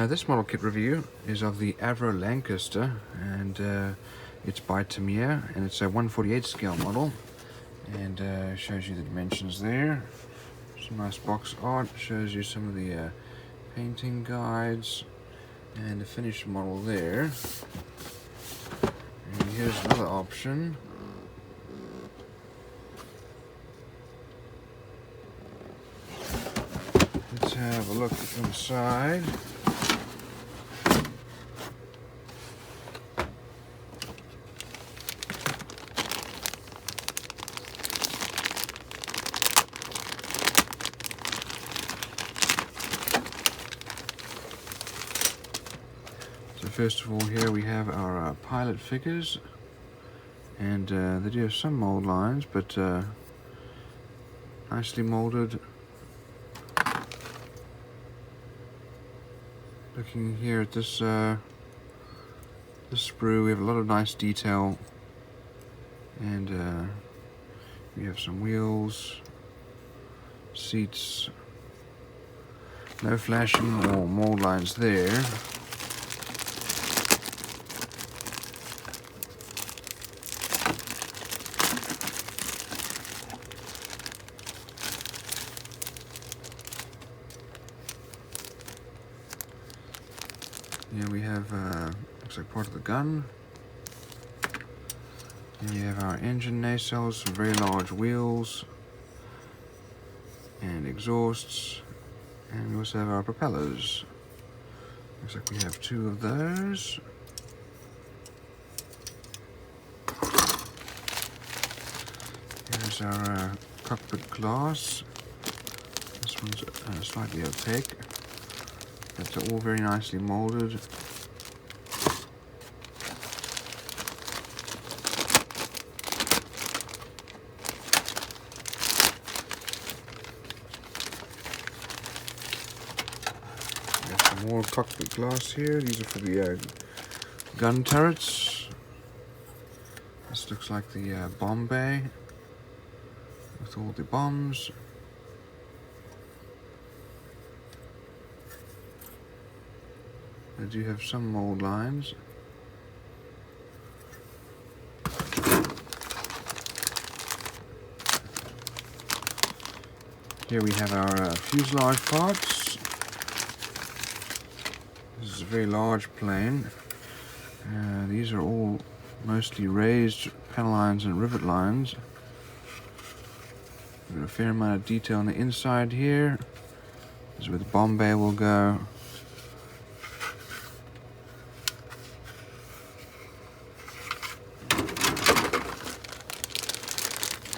This model kit review is of the Avro Lancaster, and it's by Tamiya, and it's a 1/48 scale model, and shows you the dimensions there. Some nice box art, shows you some of the painting guides and the finished model there. And here's another option. Let's have a look inside. So first of all, here we have our pilot figures, and they do have some mold lines, but nicely molded. Looking here at this sprue, we have a lot of nice detail, and we have some wheels, seats, no flashing or mold lines there. Here we have, looks like part of the gun. Here we have our engine nacelles, some very large wheels, and exhausts, and we also have our propellers. Looks like we have two of those. Here's our cockpit glass. This one's slightly opaque. That's all very nicely molded. We have some more cockpit glass here. These are for the gun turrets. This looks like the bomb bay with all the bombs. They do have some mold lines. Here we have our fuselage parts. This is a very large plane. These are all mostly raised panel lines and rivet lines. We've got a fair amount of detail on the inside here. This is where the bomb bay will go.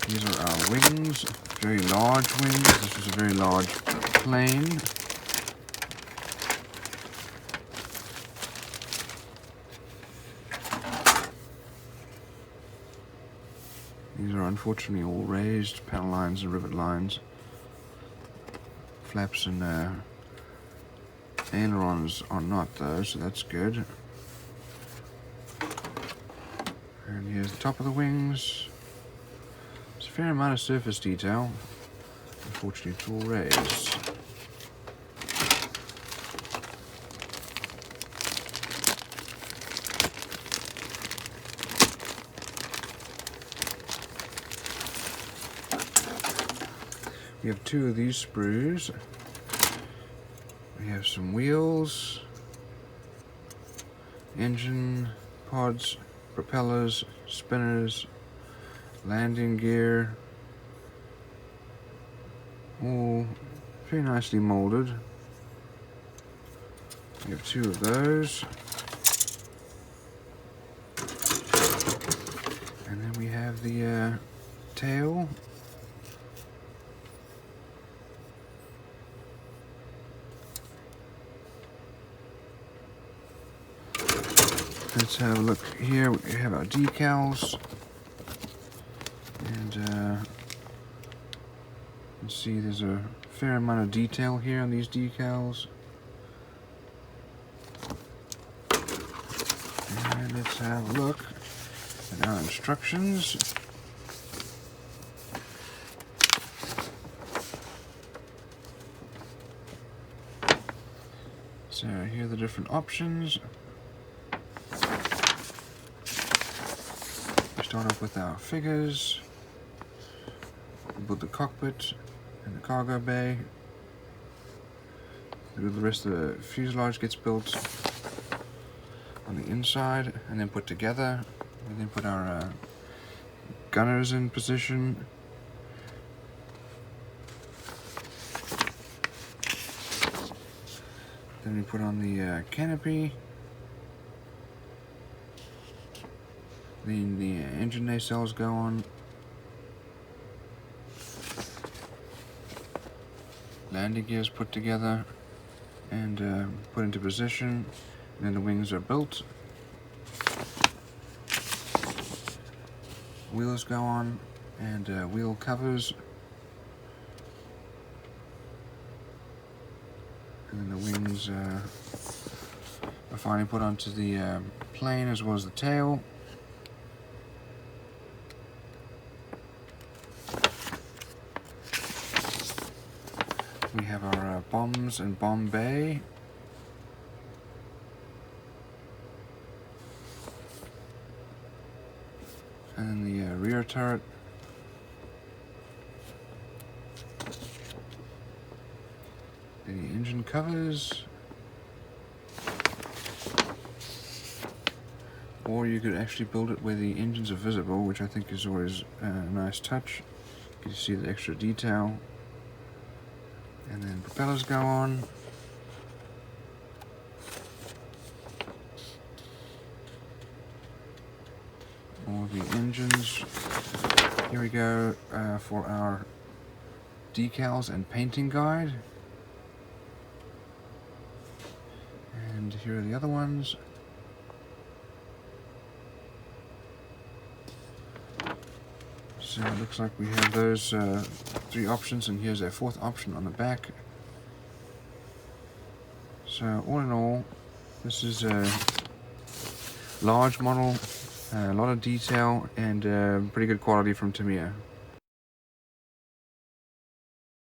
These are our wings, very large wings. This is a very large plane. These are unfortunately all raised panel lines and rivet lines. Flaps and ailerons are not though, so that's good. And here's the top of the wings. There's a fair amount of surface detail. Unfortunately, it's all raised. We have two of these sprues. We have some wheels, engine pods, propellers, spinners, landing gear, all very nicely molded. We have two of those. And then we have the tail. Let's have a look here. We have our decals. And you can see there's a fair amount of detail here on these decals. And let's have a look at our instructions. So here are the different options. We start off with our figures. We build the cockpit and the cargo bay. The rest of the fuselage gets built on the inside and then put together. We then put our gunners in position. Then we put on the canopy. Then the engine nacelles go on. Landing gears put together and put into position. And then the wings are built. Wheels go on and wheel covers. And then the wings are finally put onto the plane as well as the tail. We have our bombs and bomb bay. And then the rear turret. The engine covers. Or you could actually build it where the engines are visible, which I think is always a nice touch. You can see the extra detail. And then propellers go on. All the engines. Here we go for our decals and painting guide. And here are the other ones. So it looks like we have those 3 options, and here's our 4th option on the back. So all in all, this is a large model, a lot of detail, and pretty good quality from Tamiya.